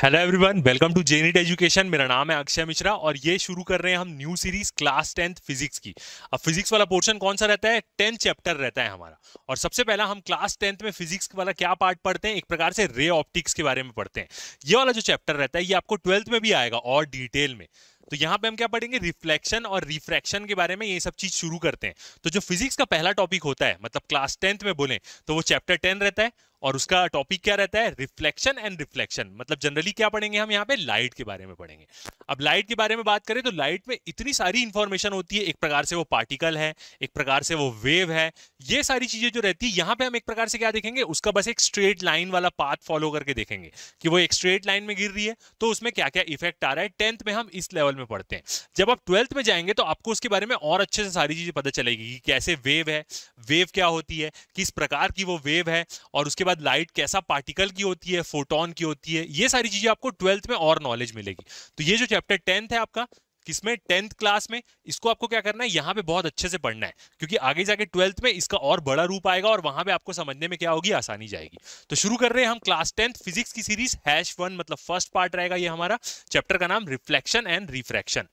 Hello everyone, welcome to जेनिट education. मेरा नाम है अक्षय मिश्रा और ये शुरू कर रहे हैं हम new series class 10th physics की। अब फिजिक्स वाला पोर्शन कौन सा रहता है? 10th चैप्टर रहता है हमारा। और सबसे पहला हम क्लास 10th में फिजिक्स वाला क्या पार्ट पढ़ते हैं? एक प्रकार से रे ऑप्टिक्स के बारे में पढ़ते हैं। ये वाला जो चैप्टर रहता है ये आपको 12th में भी आएगा और डिटेल में। तो यहाँ पे हम क्या पढ़ेंगे? रिफ्लेक्शन और रिफ्रैक्शन के बारे में ये सब चीज शुरू करते हैं। तो जो फिजिक्स का पहला टॉपिक होता है, मतलब क्लास 10th में बोले तो वो चैप्टर 10 रहता है और उसका टॉपिक क्या रहता है? Reflection and reflection. मतलब जनरली क्या पढ़ेंगे हम यहाँ पे? लाइट के बारे में पढ़ेंगे। अब लाइट के बारे में बात करें तो लाइट में इतनी सारी इंफॉर्मेशन होती है। एक प्रकार से वो पार्टिकल है, एक प्रकार से वो वेव है। ये सारी चीजें जो रहती है यहाँ पे हम एक प्रकार से क्या देखेंगे? उसका बस एक स्ट्रेट लाइन वाला पाथ फॉलो करके देखेंगे कि वो एक स्ट्रेट लाइन में गिर रही है तो उसमें क्या क्या इफेक्ट आ रहा है। 10th में हम इस लेवल में पढ़ते हैं। जब आप 12th में जाएंगे तो आपको उसके बारे में और अच्छे से सारी चीजें पता चलेगी कि कैसे वेव है, वेव क्या होती है, किस प्रकार की वो वेव है, और उसके बाद लाइट कैसा पार्टिकल की होती है, फोटोन की होती है। ये सारी चीजें आपको 12th में और नॉलेज मिलेगी। तो ये जो चैप्टर 10th है आपका, किसमें? 10th क्लास में। इसको आपको क्या करना है? यहाँ पे बहुत अच्छे से पढ़ना है, क्योंकि आगे जाके 12th में इसका और बड़ा रूप आएगा और वहां पे आपको समझने में क्या होगी? आसानी जाएगी। तो शुरू कर रहे हैं हम क्लास 10th फिजिक्स की सीरीज -1, मतलब फर्स्ट पार्ट रहेगा ये हमारा। चैप्टर का नाम रिफ्लेक्शन एंड रिफ्रैक्शन।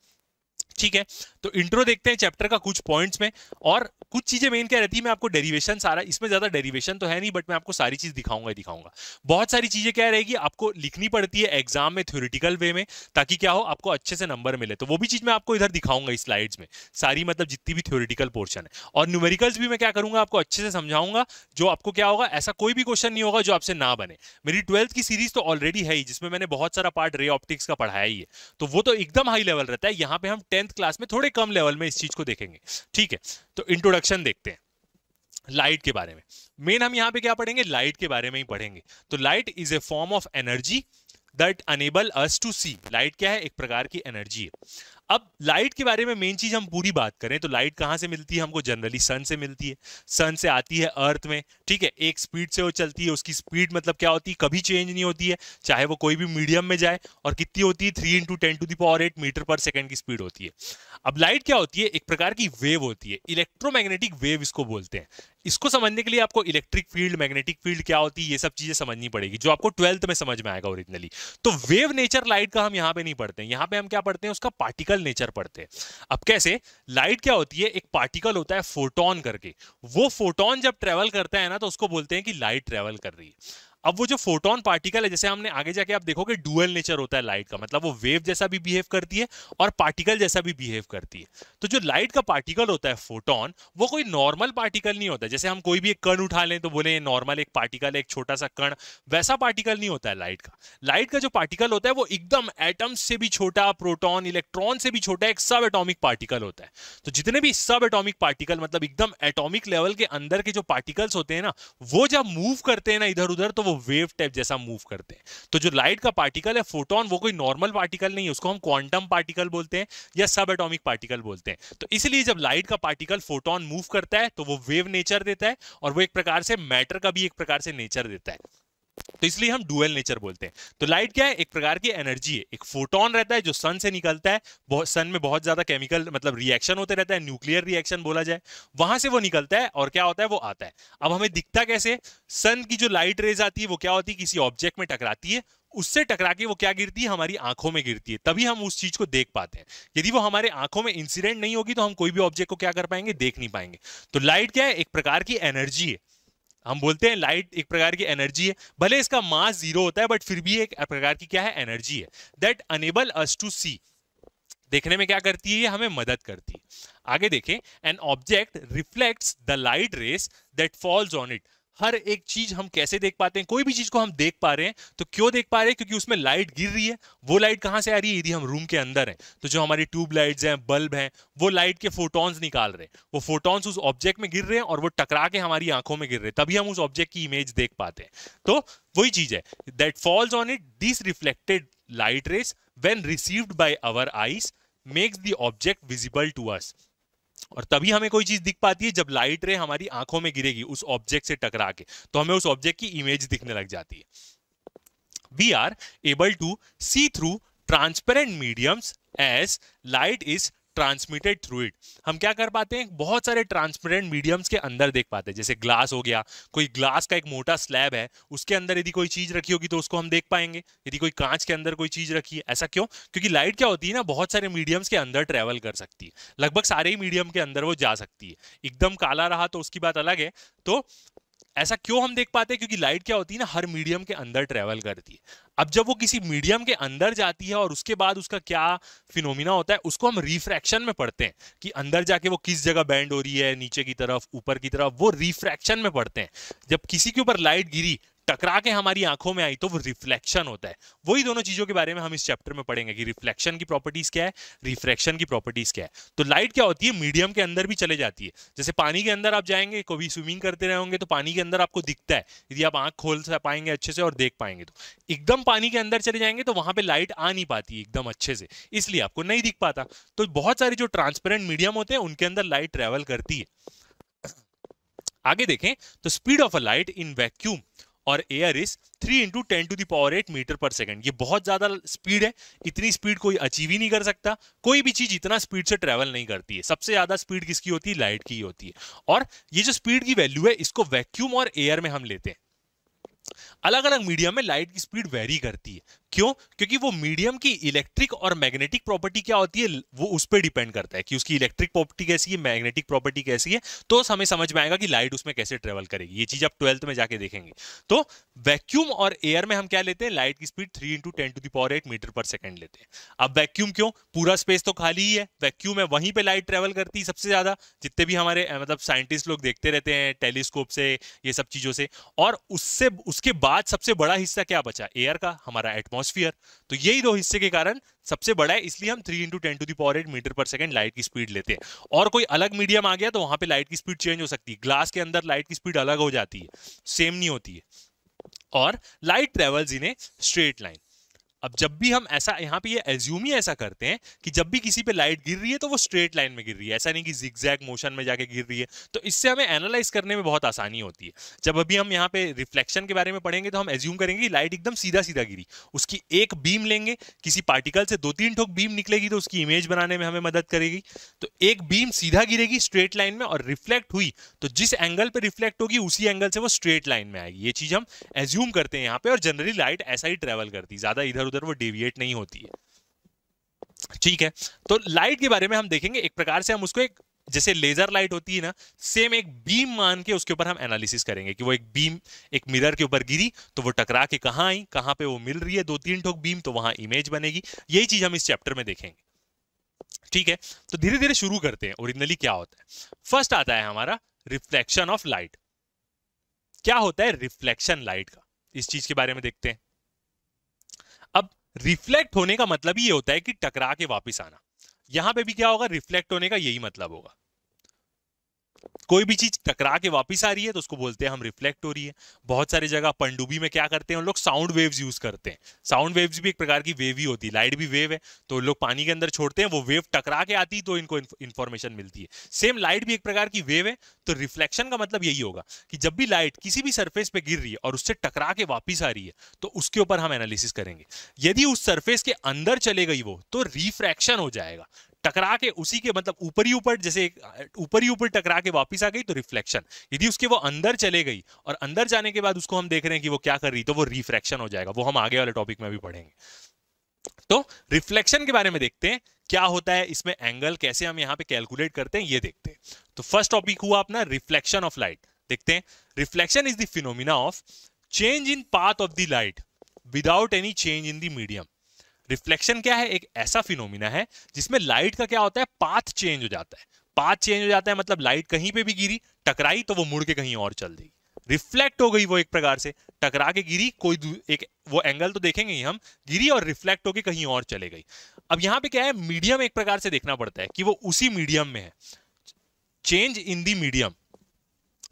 ठीक है, तो इंट्रो देखते हैं चैप्टर का कुछ पॉइंट्स में। और कुछ चीजें मेन क्या रहती है, मैं आपको डेरिवेशन सारा, इसमें ज्यादा डेरिवेशन तो है नहीं बट मैं आपको सारी चीज दिखाऊंगा। बहुत सारी चीजें क्या रहेगी आपको लिखनी पड़ती है एग्जाम में थ्योरेटिकल वे में, ताकि क्या हो? आपको अच्छे से नंबर मिले। तो वो भी चीज मैं आपको इधर दिखाऊंगा इस स्लाइड्स में सारी, मतलब जितनी भी थ्योरेटिकल पोर्शन है। और न्यूमेरिकल्स भी मैं क्या करूंगा? आपको अच्छे से समझाऊंगा, जो आपको क्या होगा, ऐसा कोई भी क्वेश्चन नहीं होगा जो आपसे ना बने। मेरी 12th की सीरीज तो ऑलरेडी है ही, जिसमें मैंने बहुत सारा पार्ट रे ऑप्टिक्स का पढ़ाया ही है। तो वो तो एकदम हाई लेवल रहता है। यहाँ पे हम 10th क्लास में थोड़े कम लेवल में इस चीज को देखेंगे। ठीक है, तो इंट्रोडक्शन देखते हैं लाइट के बारे में। मेन हम यहाँ पे क्या पढ़ेंगे? लाइट के बारे में ही पढ़ेंगे। तो light is a form of energy that enable us to see. Light क्या है? एक प्रकार की एनर्जी है। अब लाइट के बारे में मेन चीज हम पूरी बात करें तो लाइट कहां से मिलती है हमको? जनरली सन से मिलती है। सन से आती है अर्थ में। ठीक है, एक स्पीड से वो चलती है। उसकी स्पीड मतलब क्या होती है? कभी चेंज नहीं होती है, चाहे वो कोई भी मीडियम में जाए। और कितनी होती है? 3 × 10⁸ मीटर पर सेकेंड की स्पीड होती है। अब लाइट क्या होती है? एक प्रकार की वेव होती है, इलेक्ट्रोमैग्नेटिक वेव इसको बोलते हैं। इसको समझने के लिए आपको इलेक्ट्रिक फील्ड, मैग्नेटिक फील्ड क्या होती है, ये सब चीजें समझनी पड़ेगी, जो आपको 12th में समझ में आएगा ओरिजिनली। तो वेव नेचर लाइट का हम यहाँ पे नहीं पढ़ते हैं। यहाँ पे हम क्या पढ़ते हैं? उसका पार्टिकल नेचर पढ़ते हैं। अब कैसे? लाइट क्या होती है? एक पार्टिकल होता है फोटोन करके। वो फोटोन जब ट्रेवल करता है ना तो उसको बोलते हैं कि लाइट ट्रेवल कर रही है। अब वो जो फोटोन पार्टिकल है, जैसे हमने आगे जाके आप देखोगे डुअल नेचर होता है लाइट का, मतलब वो वेव जैसा भी बिहेव करती है और पार्टिकल जैसा भी बिहेव करती है। तो जो लाइट का पार्टिकल होता है फोटोन, वो कोई नॉर्मल पार्टिकल नहीं होता है। जैसे हम कोई भी एक कण उठा लें तो बोले नॉर्मल एक पार्टिकल है, एक छोटा सा कण, वैसा पार्टिकल नहीं होता है लाइट का। लाइट का जो पार्टिकल होता है वो एकदम एटम से भी छोटा, प्रोटॉन, इलेक्ट्रॉन से भी छोटा, एक सब एटॉमिक पार्टिकल होता है। तो जितने भी सब एटॉमिक पार्टिकल, मतलब एकदम एटॉमिक लेवल के अंदर के जो पार्टिकल्स होते हैं ना, वो जब मूव करते हैं ना इधर उधर, तो वो वेव टाइप जैसा मूव करते हैं। तो जो लाइट का पार्टिकल है फोटोन, वो कोई नॉर्मल पार्टिकल नहीं है, उसको हम क्वांटम पार्टिकल बोलते हैं या सब एटॉमिक पार्टिकल बोलते हैं। तो इसलिए जब लाइट का पार्टिकल फोटोन मूव करता है तो वो वेव नेचर देता है, और वो एक प्रकार से मैटर का भी एक प्रकार से नेचर देता है। तो इसलिए हम डुअल नेचर बोलते हैं। तो लाइट क्या है? एक प्रकार की एनर्जी है। एक फोटोन रहता है जो सन से निकलता है, सन में बहुत ज्यादा केमिकल मतलब रिएक्शन होते रहता है, न्यूक्लियर रिएक्शन बोला जाए, वहां से वो निकलता है और क्या होता है? वो आता है। अब हमें दिखता कैसे? सन की जो लाइट रेज आती है वो क्या होती है? किसी ऑब्जेक्ट में टकराती है, उससे टकरा के वो क्या गिरती है? हमारी आंखों में गिरती है, तभी हम उस चीज को देख पाते हैं। यदि वो हमारे आंखों में इंसिडेंट नहीं होगी तो हम कोई भी ऑब्जेक्ट को क्या कर पाएंगे? देख नहीं पाएंगे। तो लाइट क्या है? एक प्रकार की एनर्जी है। हम बोलते हैं लाइट एक प्रकार की एनर्जी है, भले इसका मास 0 होता है बट फिर भी एक प्रकार की क्या है? एनर्जी है। दैट अनेबल अस टू सी। देखने में क्या करती है? ये हमें मदद करती है। आगे देखें, an object reflects the light rays that falls on it. हर एक चीज हम कैसे देख पाते हैं? कोई भी चीज को हम देख पा रहे हैं तो क्यों देख पा रहे हैं? क्योंकि उसमें लाइट गिर रही है। वो लाइट कहां से आ रही है? यदि हम रूम के अंदर हैं तो जो हमारी ट्यूब लाइट्स हैं, बल्ब हैं, वो लाइट के फोटॉन्स निकाल रहे हैं। वो फोटॉन्स उस ऑब्जेक्ट में गिर रहे हैं और वो टकरा के हमारी आंखों में गिर रहे हैं, तभी हम उस ऑब्जेक्ट की इमेज देख पाते हैं। तो वही चीज है, that falls on it, this reflected light rays when received by our eyes makes the object visible to us. और तभी हमें कोई चीज दिख पाती है जब लाइट रे हमारी आंखों में गिरेगी उस ऑब्जेक्ट से टकरा के, तो हमें उस ऑब्जेक्ट की इमेज दिखने लग जाती है। We are able to see through transparent mediums as light is transmitted through it. हम क्या कर पाते हैं, बहुत सारे ट्रांसपेरेंट मीडियम्स के अंदर देख पाते हैं, जैसे ग्लास हो गया, कोई ग्लास का एक मोटा स्लैब है, उसके अंदर यदि कोई चीज रखी होगी तो उसको हम देख पाएंगे, यदि कोई कांच के अंदर कोई चीज रखी है। ऐसा क्यों? क्योंकि लाइट क्या होती है ना, बहुत सारे मीडियम्स के अंदर ट्रेवल कर सकती है, लगभग सारे ही मीडियम के अंदर वो जा सकती है। एकदम काला रहा तो उसकी बात अलग है। तो ऐसा क्यों हम देख पाते हैं? क्योंकि लाइट क्या होती है ना, हर मीडियम के अंदर ट्रेवल करती है। अब जब वो किसी मीडियम के अंदर जाती है और उसके बाद उसका क्या फिनोमिना होता है, उसको हम रिफ्रैक्शन में पढ़ते हैं कि अंदर जाके वो किस जगह बैंड हो रही है, नीचे की तरफ, ऊपर की तरफ, वो रिफ्रैक्शन में पढ़ते हैं। जब किसी के ऊपर लाइट गिरी, टकरा के हमारी आंखों में आई, तो वो रिफ्लेक्शन होता है। वही दोनों चीजों के बारे में हम इस चैप्टर में पढ़ेंगे कि रिफ्लेक्शन की प्रॉपर्टीज क्या है, रिफ्रैक्शन की प्रॉपर्टीज क्या है। तो लाइट क्या होती है, मीडियम के अंदर भी चले जाती है। जैसे पानी के अंदर आप जाएंगे, कभी स्विमिंग करते रहे होंगे तो पानी के अंदर आपको दिखता है, यदि आप आंख खोल पाएंगे अच्छे से और देख पाएंगे तो। एकदम पानी के अंदर चले जाएंगे तो वहां पे लाइट आ नहीं पाती एकदम अच्छे से, इसलिए आपको नहीं दिख पाता। तो बहुत सारे जो ट्रांसपेरेंट मीडियम होते हैं उनके अंदर लाइट ट्रेवल करती है। आगे देखें तो speed of a light in vacuum और एयर इज 3 × 10⁸ मीटर पर सेकंड। ये बहुत ज्यादा स्पीड है, इतनी स्पीड कोई अचीव ही नहीं कर सकता। कोई भी चीज इतना स्पीड से ट्रेवल नहीं करती है। सबसे ज्यादा स्पीड किसकी होती है? लाइट की होती है। और ये जो स्पीड की वैल्यू है, इसको वैक्यूम और एयर में हम लेते हैं। अलग अलग मीडियम में लाइट की स्पीड वेरी करती है। क्यों? क्योंकि वो मीडियम की इलेक्ट्रिक और मैग्नेटिक प्रॉपर्टी क्या होती है, वो उस पर डिपेंड करता है कि उसकी इलेक्ट्रिक प्रॉपर्टी कैसी है, मैग्नेटिक प्रॉपर्टी कैसी है। तो हमें समझ में आएगा कि लाइट उसमें कैसे ट्रेवल करेगी। ये चीज आप 12th में जाके देखेंगे। तो वैक्यूम और एयर में हम क्या लेते हैं? लाइट की स्पीड 3 × 10⁸ मीटर पर सेकंड लेते हैं। अब वैक्यूम क्यों? पूरा स्पेस तो खाली ही है, वैक्यूम है, वहीं पे लाइट ट्रेवल करती है सबसे ज्यादा। जितने भी हमारे मतलब साइंटिस्ट लोग देखते रहते हैं टेलीस्कोप से, ये सब चीजों से। और उससे उसके बाद सबसे बड़ा हिस्सा क्या बचा? एयर का, हमारा एटमॉस्फेयर। तो यही दो हिस्से के कारण सबसे बड़ा है, इसलिए हम 3 × 10⁸ मीटर पर सेकंड लाइट की स्पीड लेते हैं। और कोई अलग मीडियम आ गया तो वहां पे लाइट की स्पीड चेंज हो सकती है। ग्लास के अंदर लाइट की स्पीड अलग हो जाती है, सेम नहीं होती है। और light travels in a straight line. अब जब भी हम ऐसा यहाँ पे ये एज्यूम ही ऐसा करते हैं कि जब भी किसी पे लाइट गिर रही है तो वो स्ट्रेट लाइन में गिर रही है, ऐसा नहीं कि जिगजैग मोशन में जाके गिर रही है। तो इससे हमें एनालाइज करने में बहुत आसानी होती है। जब अभी हम यहाँ पे रिफ्लेक्शन के बारे में पढ़ेंगे तो हम एज्यूम करेंगे कि लाइट एकदम सीधा सीधा गिरी, उसकी एक बीम लेंगे, किसी पार्टिकल से 2-3 ठोक बीम निकलेगी तो उसकी इमेज बनाने में हमें मदद करेगी। तो एक बीम सीधा गिरेगी स्ट्रेट लाइन में और रिफ्लेक्ट हुई तो जिस एंगल पे रिफ्लेक्ट होगी उसी एंगल से वो स्ट्रेट लाइन में आएगी। ये चीज हम एज्यूम करते हैं यहाँ पे। और जनरली लाइट ऐसा ही ट्रेवल करती है, ज्यादा इधर उधर वो डेविएट नहीं होती है। ठीक है, तो लाइट के बारे में हम देखेंगे। एक प्रकार से हम उसको एक, जैसे लेजर लाइट होती है ना, सेम एक बीम मान के उसके ऊपर हम एनालिसिस करेंगे कि वो एक बीम एक मिरर के ऊपर गिरी तो वो टकरा के कहां आई, कहां पे वो मिल रही है 2-3 ठोक बीम, तो वहां इमेज बनेगी। यही चीज हम इस चैप्टर में देखेंगे। ठीक है, तो धीरे धीरे शुरू करते हैं ओरिजिनली क्या होता है। फर्स्ट आता है हमारा रिफ्लेक्शन ऑफ लाइट। क्या होता है रिफ्लेक्शन लाइट का, इस चीज के बारे में देखते हैं। अब रिफ्लेक्ट होने का मतलब ही ये होता है कि टकरा के वापस आना। यहां पे भी क्या होगा? रिफ्लेक्ट होने का यही मतलब होगा। कोई भी चीज टकरा के वापस आ रही है तो उसको बोलते हैं हम रिफ्लेक्ट हो रही है। बहुत सारी जगह पनडुब्बी में क्या करते हैं उन लोग? साउंड वेव्स यूज करते हैं। साउंड वेव्स भी एक प्रकार की वेव ही होती है, लाइट भी वेव है। तो लोग पानी के अंदर छोड़ते हैं, वो वेव टकरा के आती तो इनको इंफॉर्मेशन मिलती है। सेम लाइट भी एक प्रकार की वेव है। तो रिफ्लेक्शन का मतलब यही होगा कि जब भी लाइट किसी भी सरफेस पे गिर रही है और उससे टकरा के वापस आ रही है तो उसके ऊपर हम एनालिसिस करेंगे। यदि उस सरफेस के अंदर चले गई वो तो रिफ्रैक्शन हो जाएगा। टकरा के उसी के मतलब ऊपर ही ऊपर, जैसे ऊपर ही ऊपर टकरा के वापस आ गई तो रिफ्लेक्शन। यदि उसके वो अंदर चले गई और अंदर जाने के बाद उसको हम देख रहे हैं कि वो क्या कर रही, तो वो रिफ्रैक्शन हो जाएगा। वो हम आगे वाले टॉपिक में भी पढ़ेंगे। तो रिफ्लेक्शन के बारे में देखते हैं क्या होता है, इसमें एंगल कैसे हम यहाँ पे कैलकुलेट करते हैं ये देखते हैं। तो फर्स्ट टॉपिक हुआ अपना रिफ्लेक्शन ऑफ लाइट। देखते हैं, reflection is the phenomena of change in path of the light without any change in the medium. Reflection क्या है? एक ऐसा फिनोमिना है जिसमें लाइट का क्या होता है? पाथ चेंज हो जाता है। पाथ चेंज हो जाता है मतलब लाइट कहीं पे भी गिरी, टकराई तो वो मुड़ के कहीं और चल देगी, रिफ्लेक्ट हो गई वो। एक प्रकार से टकरा के गिरी, कोई एक वो एंगल तो देखेंगे ही हम, गिरी और रिफ्लेक्ट होके कहीं और चले गई। अब यहां पे क्या है? मीडियम एक प्रकार से देखना पड़ता है कि वो उसी मीडियम में है। Change in the medium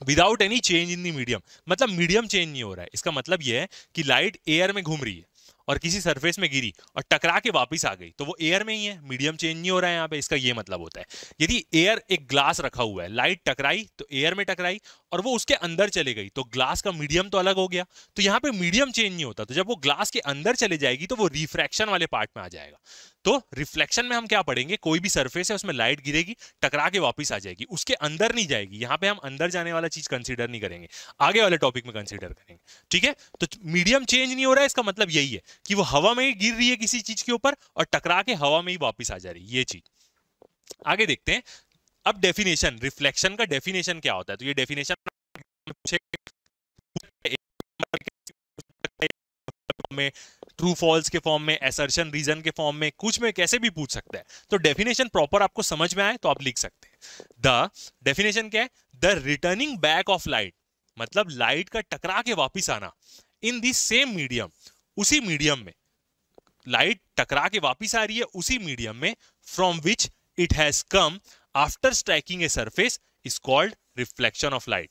without any change in the medium, मतलब मीडियम चेंज नहीं हो रहा है। इसका मतलब यह है कि लाइट एयर में घूम रही है और किसी सरफेस में गिरी और टकरा के वापस आ गई तो वो एयर में ही है, मीडियम चेंज नहीं हो रहा है यहाँ पे। इसका ये मतलब होता है। यदि एयर एक ग्लास रखा हुआ है, लाइट टकराई तो एयर में टकराई और वो उसके अंदर चले गई, तो ग्लास का मीडियम तो अलग हो गया, तो यहाँ पे मीडियम चेंज नहीं होता, तो जब वो ग्लास के अंदर चले जाएगी तो वो रिफ्रैक्शन वाले पार्ट में आ जाएगा। तो रिफ्लेक्शन में हम क्या पढ़ेंगे, कोई भी सरफेस है उसमें लाइट गिरेगी, टकरा के वापस आ जाएगी, उसके अंदर नहीं जाएगी। यहाँ पे हम अंदर जाने वाला चीज कंसीडर नहीं करेंगे, आगे वाले टॉपिक में कंसीडर करेंगे, ठीक है। तो मीडियम चेंज नहीं हो रहा है, इसका मतलब यही है कि वो हवा में ही गिर रही है किसी चीज के ऊपर और टकरा के हवा में ही वापस आ जा रही है, ये चीज। आगे देखते हैं। अब डेफिनेशन, रिफ्लेक्शन का डेफिनेशन क्या होता है, तो ये डेफिनेशन में, ट्रू फॉल्स के फॉर्म में, असर्शन रीजन के फॉर्म में, कुछ में कैसे भी पूछ सकता है। तो डेफिनेशन प्रॉपर आपको समझ में आए तो आप लिख सकते हैं। द डेफिनेशन क्या है, the returning back of light, मतलब लाइट का टकरा के वापस आना, इन दी सेम मीडियम, उसी मीडियम में लाइट टकरा के वापस आ रही है उसी मीडियम में, from which it has come after striking a surface is called reflection of light.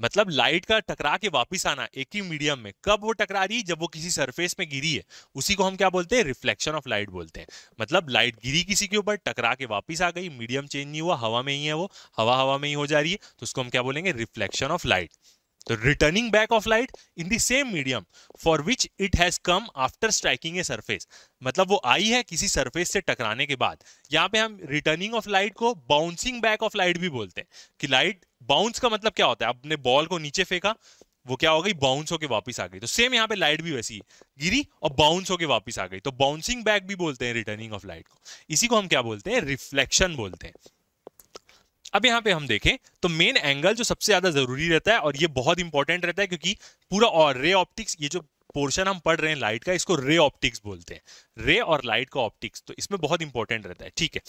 मतलब लाइट का टकरा के वापस आना एक ही मीडियम में, कब वो टकरा रही है, जब वो किसी सरफेस में गिरी है, उसी को हम क्या बोलते हैं, रिफ्लेक्शन ऑफ लाइट बोलते हैं। मतलब लाइट गिरी किसी के ऊपर, टकरा के वापस आ गई, मीडियम चेंज नहीं हुआ, हवा में ही है वो, हवा में ही हो जा रही है, तो उसको हम क्या बोलेंगे, रिफ्लेक्शन ऑफ लाइट। तो returning back of light in the same medium for which it has come after striking a surface, मतलब वो आई है किसी सरफेस से टकराने के बाद। यहाँ पे हम रिटर्निंग ऑफ लाइट को बाउंसिंग बैक ऑफ लाइट भी बोलते हैं, कि लाइट बाउंस का मतलब क्या होता है, आपने बॉल को नीचे फेंका, वो क्या हो गई, बाउंस होके वापस आ गई। तो सेम यहाँ पे लाइट भी वैसी गिरी और बाउंस होके वापस आ गई, तो बाउंसिंग बैक भी बोलते हैं रिटर्निंग ऑफ लाइट को। इसी को हम क्या बोलते हैं, रिफ्लेक्शन बोलते हैं। अब यहाँ पे हम देखें तो मेन एंगल जो सबसे ज्यादा जरूरी रहता है, और ये बहुत इंपॉर्टेंट रहता है, क्योंकि पूरा और रे ऑप्टिक्स, ये जो पोर्शन हम पढ़ रहे हैं लाइट का, इसको रे ऑप्टिक्स बोलते हैं, रे और लाइट का ऑप्टिक्स, तो इसमें बहुत इंपॉर्टेंट रहता है, ठीक है।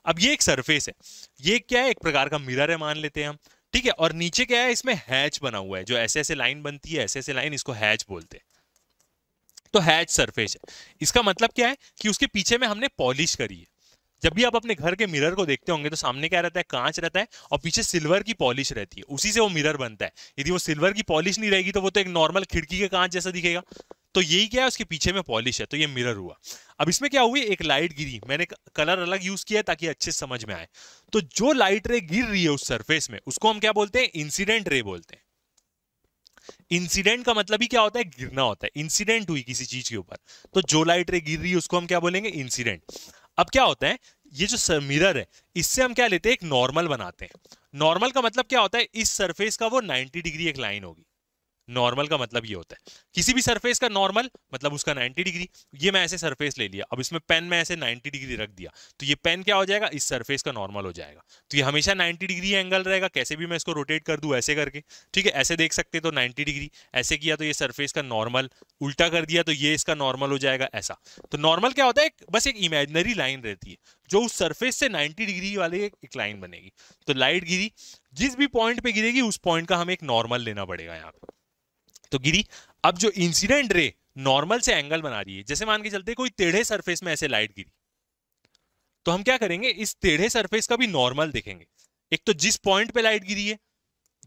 अब ये एक सरफेस है, ये क्या है, एक प्रकार का मिरर है मान लेते हैं हम, ठीक है। और नीचे क्या है, इसमें हैच बना हुआ है, जो ऐसे ऐसे लाइन बनती है, ऐसे ऐसे लाइन, इसको हैच बोलते हैं। तो हैच सरफेस है, इसका मतलब क्या है कि उसके पीछे में हमने पॉलिश करी है। जब भी आप अपने घर के मिरर को देखते होंगे तो सामने क्या रहता है, कांच रहता है, और पीछे सिल्वर की पॉलिश रहती है, उसी से वो मिरर बनता है। यदि वो सिल्वर की पॉलिश नहीं रहेगी तो वो तो एक नॉर्मल खिड़की के कांच जैसा दिखेगा। तो यही क्या है, उसके पीछे में पॉलिश है, तो ये मिरर हुआ। अब इसमें क्या हुई, एक लाइट गिरी, मैंने कलर अलग यूज किया ताकि अच्छे समझ में आए। तो जो लाइट रे गिर रही है उस सरफेस में, उसको हम क्या बोलते हैं, इंसिडेंट रे बोलते हैं। इंसिडेंट का मतलब ही क्या होता है, गिरना होता है, इंसिडेंट हुई किसी चीज के ऊपर, तो जो लाइट रे गिर रही है उसको हम क्या बोलेंगे, इंसिडेंट। अब क्या होता है, ये जो मिरर है, इससे हम क्या लेते हैं, एक नॉर्मल बनाते हैं। नॉर्मल का मतलब क्या होता है, इस सरफेस का वो 90 डिग्री एक लाइन होगी। नॉर्मल का मतलब ये होता है, किसी भी सरफेस का नॉर्मल मतलब उसका 90 डिग्री। ये मैं ऐसे सरफेस ले लिया, अब इसमें पेन में ऐसे 90 डिग्री रख दिया, तो ये पेन क्या हो जाएगा, इस सरफेस का नॉर्मल हो जाएगा। तो ये हमेशा 90 डिग्री एंगल रहेगा, कैसे भी मैं इसको रोटेट कर दूं ऐसे करके, ठीक है। ऐसे देख सकते तो 90 डिग्री, ऐसे किया तो ये सरफेस का नॉर्मल, उल्टा कर दिया तो ये इसका नॉर्मल हो जाएगा, ऐसा। तो नॉर्मल क्या होता है, बस एक इमेजिनरी लाइन रहती है जो उस सरफेस से 90 डिग्री वाले एक लाइन बनेगी। तो लाइट गिरी, जिस भी पॉइंट पे गिरेगी उस पॉइंट का हमें एक नॉर्मल लेना पड़ेगा यहाँ पे, तो गिरी। अब जो इंसिडेंट रे नॉर्मल से एंगल बना रही है, जैसे मान के चलते कोई टेढ़े सरफेस में ऐसे लाइट गिरी, तो हम क्या करेंगे, इस टेढ़े सरफेस का भी नॉर्मल देखेंगे। एक तो जिस पॉइंट पे लाइट गिरी है,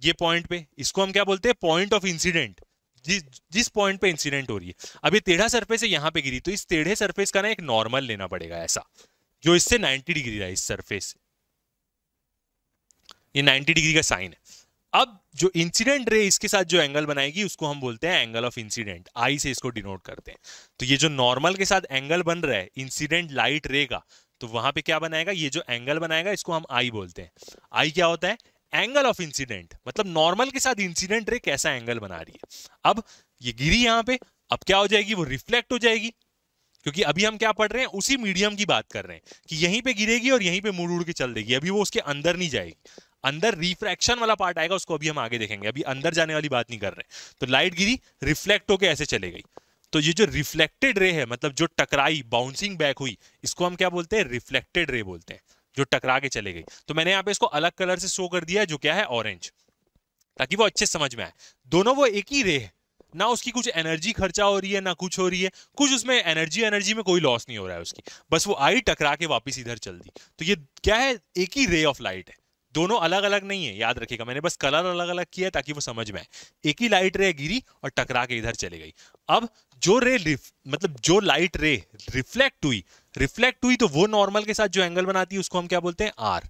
ये पॉइंट पे, इसको हम क्या बोलते हैं, पॉइंट ऑफ इंसिडेंट, जिस पॉइंट पे इंसिडेंट हो रही है। अब ये टेढ़ा सरफेस है, यहां पे गिरी, तो इस टेढ़े सरफेस का ना एक नॉर्मल लेना पड़ेगा ऐसा, जो इससे 90 डिग्री है, इस सरफेस से। ये 90 डिग्री का साइन है। अब जो इंसिडेंट रे इसके साथ जो एंगल बनाएगी उसको हम बोलते हैं एंगल ऑफ इंसिडेंट, आई से इसको डिनोट करते हैं। तो ये जो नॉर्मल के साथ एंगल बन रहा है इंसिडेंट लाइट रे का, तो वहां पे क्या बनाएगा, ये जो एंगल बनाएगा इसको हम आई बोलते हैं। आई क्या होता है, एंगल ऑफ इंसिडेंट, मतलब नॉर्मल के साथ इंसिडेंट रे कैसा एंगल बना रही है। अब ये गिरी यहां पे, अब क्या हो जाएगी, वो रिफ्लेक्ट हो जाएगी, क्योंकि अभी हम क्या पढ़ रहे हैं, उसी मीडियम की बात कर रहे हैं कि यहीं पे गिरेगी और यहीं पे मुड़ उड़ के चल देगी, अभी वो उसके अंदर नहीं जाएगी। अंदर रिफ्रैक्शन वाला पार्ट आएगा, उसको अभी हम आगे देखेंगे, अभी अंदर जाने वाली बात नहीं कर रहे। तो लाइट गिरी, रिफ्लेक्ट होके ऐसे चले गई, तो ये जो रिफ्लेक्टेड रे है, मतलब जो टकराई, बाउंसिंग बैक हुई, इसको हम क्या बोलते हैं, रिफ्लेक्टेड रे बोलते हैं, जो टकरा के चले गई। तो मैंने यहाँ पे इसको अलग कलर से शो कर दिया है, जो क्या है, ऑरेंज, ताकि वो अच्छे समझ में आए। दोनों वो एक ही रे है, ना उसकी कुछ एनर्जी खर्चा हो रही है, ना कुछ हो रही है, कुछ उसमें एनर्जी में कोई लॉस नहीं हो रहा है उसकी, बस वो आई टकरा के वापस इधर चल दी। तो ये क्या है, एक ही रे ऑफ लाइट है, दोनों अलग अलग नहीं है, याद रखिएगा, मैंने बस कलर अलग अलग किया ताकि वो समझ में आए। एक ही लाइट रे गिरी और टकरा के इधर चली गई। अब जो रे मतलब जो लाइट रे रिफ्लेक्ट हुई तो वो नॉर्मल के साथ जो एंगल बनाती है उसको हम क्या बोलते हैं, आर,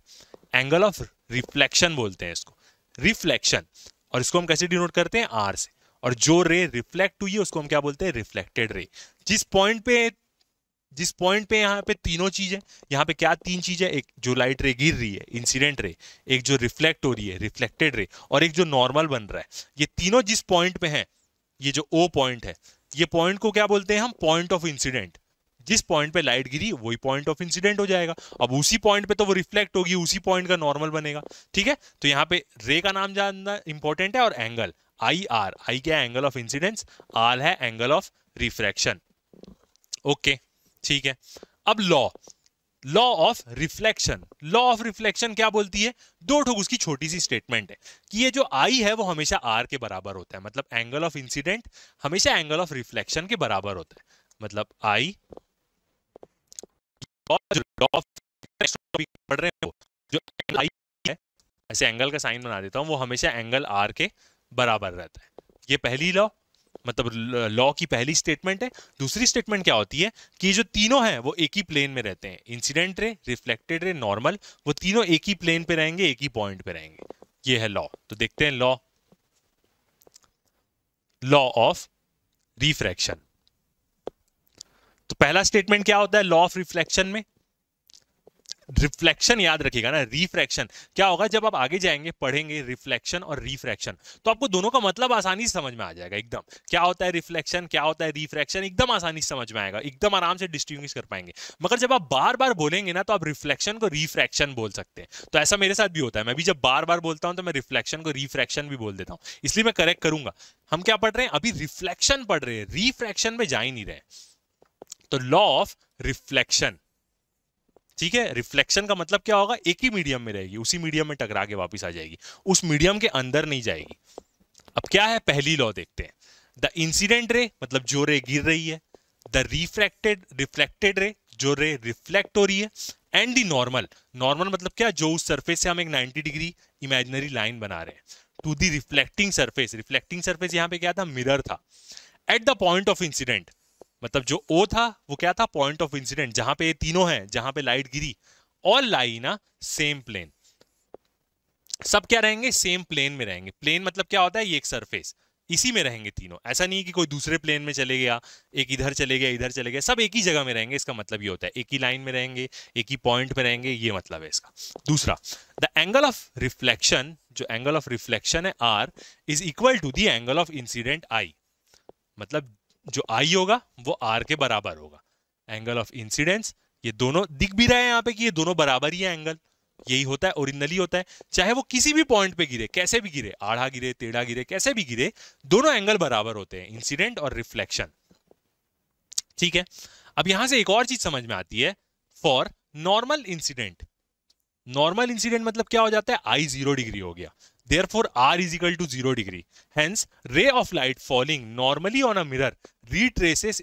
एंगल ऑफ रिफ्लेक्शन बोलते हैं इसको। रिफ्लेक्शन, और इसको हम कैसे डिनोट करते हैं, आर से। और जो रे रिफ्लेक्ट हुई है उसको हम क्या बोलते हैं, रिफ्लेक्टेड रे। जिस पॉइंट पे यहाँ पे तीनों चीजें, यहाँ पे क्या तीन चीजें, एक जो लाइट रे गिर रही है इंसिडेंट रे, एक जो रिफ्लेक्ट हो रही है रिफ्लेक्टेड रे, और एक जो नॉर्मल बन रहा है, ये तीनों जिस पॉइंट पे हैं, ये जो ओ पॉइंट है, ये पॉइंट को क्या बोलते हैं हम, पॉइंट ऑफ इंसिडेंट। जिस पॉइंट पे लाइट गिरी वही पॉइंट ऑफ इंसिडेंट हो जाएगा। अब उसी पॉइंट पे तो वो रिफ्लेक्ट होगी, उसी पॉइंट का नॉर्मल बनेगा। ठीक है, तो यहाँ पे रे का नाम जानना इंपॉर्टेंट है, और एंगल आई आर, आई क्या है, एंगल ऑफ इंसिडेंस, आर है एंगल ऑफ रिफ्रैक्शन। ओके, ठीक है। अब law of reflection, law of reflection क्या बोलती है, दो ठोक उसकी छोटी सी स्टेटमेंट है कि ये जो आई है वो हमेशा आर के बराबर होता है, मतलब एंगल ऑफ इंसिडेंट हमेशा एंगल ऑफ रिफ्लेक्शन के बराबर होता है। मतलब आई पढ़ रहे हो, जो एंगल आई है, ऐसे एंगल का साइन बना देता हूं, वो हमेशा एंगल आर के बराबर रहता है। ये पहली लॉ, मतलब लॉ की पहली स्टेटमेंट है। दूसरी स्टेटमेंट क्या होती है कि जो तीनों हैं वो एक ही प्लेन में रहते हैं, incident ray, reflected ray, normal, वो तीनों एक ही प्लेन पे रहेंगे, एक ही पॉइंट पे रहेंगे। ये है लॉ। तो देखते हैं लॉ ऑफ रिफ्रैक्शन। तो पहला स्टेटमेंट क्या होता है लॉ ऑफ रिफ्लेक्शन में, रिफ्लेक्शन याद रखिएगा ना, रिफ्रैक्शन क्या होगा, जब आप आगे जाएंगे पढ़ेंगे रिफ्लेक्शन और रिफ्रैक्शन, तो आपको दोनों का मतलब आसानी से समझ में आ जाएगा एकदम, क्या होता है रिफ्लेक्शन, क्या होता है रिफ्रैक्शन, एकदम आसानी से समझ में आएगा, एकदम आराम से डिस्टिंग्विश कर पाएंगे। मगर जब आप बार बार बोलेंगे ना, तो आप रिफ्लेक्शन को रिफ्रैक्शन बोल सकते हैं। तो ऐसा मेरे साथ भी होता है, मैं भी जब बार बार बोलता हूं तो मैं रिफ्लेक्शन को रिफ्रैक्शन भी बोल देता हूं, इसलिए मैं करेक्ट करूंगा। हम क्या पढ़ रहे हैं अभी, रिफ्लेक्शन पढ़ रहे हैं, रिफ्रैक्शन में जा ही नहीं रहे। तो लॉ ऑफ रिफ्लेक्शन, ठीक है, रिफ्लेक्शन का मतलब क्या होगा, एक ही मीडियम में रहेगी, उसी मीडियम में टकरा के वापस आ जाएगी, उस मीडियम के अंदर नहीं जाएगी। अब क्या है पहली लॉ देखते हैं, द इंसिडेंट रे मतलब जो रे गिर रही है, द रिफ्लेक्टेड रे जो रे रिफ्लेक्ट हो रही है, एंड द नॉर्मल, नॉर्मल मतलब क्या, जो उस सरफेस से हम एक 90 डिग्री इमेजिनरी लाइन बना रहे हैं, to the reflecting surface, reflecting surface यहां पे क्या था, मिरर था, at the point of incidence, मतलब जो ओ था वो क्या था, पॉइंट ऑफ इंसिडेंट, जहां पे ये तीनों हैं, जहां पे लाइट गिरी, ऑल लाई ना सेम प्लेन, सब क्या रहेंगे, सेम प्लेन में रहेंगे। प्लेन मतलब क्या होता है, ये एक सरफेस, इसी में रहेंगे तीनों, ऐसा नहीं है कि कोई दूसरे प्लेन में चले गया, एक इधर चले गया, इधर चले गया, सब एक ही जगह में रहेंगे, इसका मतलब ये होता है एक ही लाइन में रहेंगे, एक ही पॉइंट पे रहेंगे, ये मतलब है इसका। दूसरा, द एंगल ऑफ रिफ्लेक्शन, जो एंगल ऑफ रिफ्लेक्शन है R, is equal to the angle of incidence I, मतलब जो आई होगा वो आर के बराबर होगा। एंगल ऑफ इंसिडेंस, ये दोनों दिख भी रहे हैं यहाँ पे कि ये दोनों बराबर ही है एंगल, यही होता है, ओरिजिनली होता है, चाहे वो किसी भी पॉइंट पे गिरे, कैसे भी गिरे, आड़ा गिरे, टेढ़ा गिरे, कैसे भी गिरे, दोनों एंगल बराबर होते हैं, इंसिडेंट और रिफ्लेक्शन। ठीक है, अब यहां से एक और चीज समझ में आती है, for normal incident, normal incident मतलब क्या हो जाता है, आई 0 डिग्री हो गया, therefore r is equal to 0 degree, hence ray of light falling normally on a mirror retraces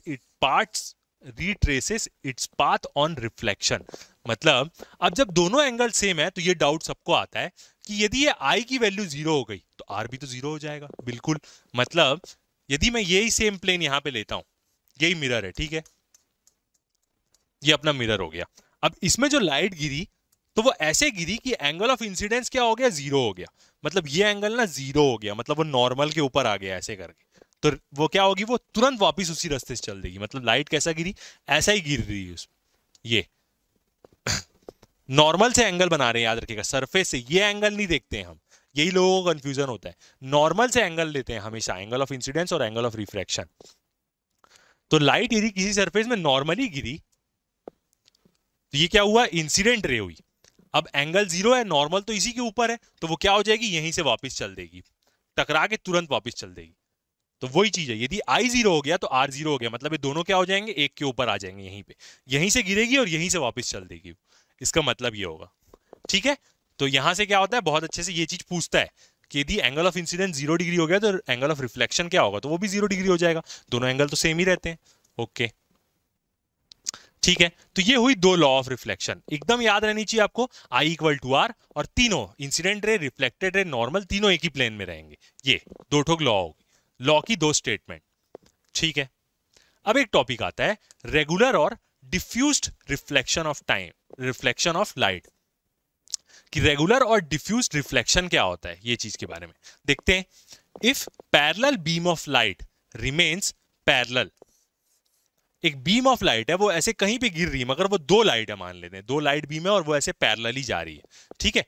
its path on reflection। मतलब अब जब दोनों एंगल सेम है तो ये डाउट सबको आता है कि यदि ये i की वैल्यू 0 हो गई तो r भी तो 0 हो जाएगा, बिल्कुल। मतलब यदि मैं यही सेम प्लेन यहां पे लेता हूं, यही मिरर है, ठीक है, ये अपना मिरर हो गया, अब इसमें जो लाइट गिरी तो वो ऐसे गिरी कि एंगल ऑफ इंसिडेंस क्या हो गया, 0 हो गया, मतलब ये एंगल ना 0 हो गया, मतलब वो नॉर्मल के ऊपर आ गया ऐसे करके, तो वो क्या होगी, वो तुरंत वापस उसी रास्ते से चल देगी, मतलब लाइट कैसा गिरी, ऐसा ही गिर रही है उसमें। ये नॉर्मल से एंगल बना रहे हैं, याद रखिएगा, सरफेस से ये एंगल नहीं देखते हैं हम, यही लोगों को कंफ्यूजन होता है, नॉर्मल से एंगल लेते हैं हमेशा, एंगल ऑफ इंसिडेंस और एंगल ऑफ रिफ्रैक्शन। तो लाइट यदि किसी सरफेस में नॉर्मली गिरी तो ये क्या हुआ, इंसिडेंट रे हुई, अब एंगल 0 है, नॉर्मल तो इसी के ऊपर है, तो वो क्या हो जाएगी, यहीं से वापस चल देगी, टकरा के तुरंत वापस चल देगी। तो वही चीज है, यदि I 0 हो गया तो R 0 हो गया, मतलब ये दोनों क्या हो जाएंगे, एक के ऊपर आ जाएंगे, यहीं पे, यहीं से गिरेगी और यहीं से वापस चल देगी, इसका मतलब ये होगा। ठीक है, तो यहां से क्या होता है, बहुत अच्छे से ये चीज पूछता है कि यदि एंगल ऑफ इंसिडेंस 0 डिग्री हो गया तो एंगल ऑफ रिफ्लेक्शन क्या होगा, तो वो भी 0 डिग्री हो जाएगा, दोनों एंगल तो सेम ही रहते हैं। ओके, ठीक है, तो ये हुई दो लॉ ऑफ रिफ्लेक्शन, एकदम याद रहनी चाहिए आपको, I इक्वल टू आर, और तीनों incident ray, reflected ray, normal, तीनों एक ही प्लेन में रहेंगे, ये दो ठोक लॉ होगी, लॉ की दो स्टेटमेंट। ठीक है, अब एक टॉपिक आता है, रेगुलर और diffused reflection of time, reflection of light. कि रेगुलर और डिफ्यूज रिफ्लेक्शन क्या होता है, ये चीज के बारे में देखते हैं। If parallel beam of light remains parallel, एक बीम ऑफ लाइट है वो ऐसे कहीं पे गिर रही है, मगर वो दो लाइट है, मान लेते हैं दो लाइट बीम है और वो ऐसे पैरेलली जा रही है, ठीक है।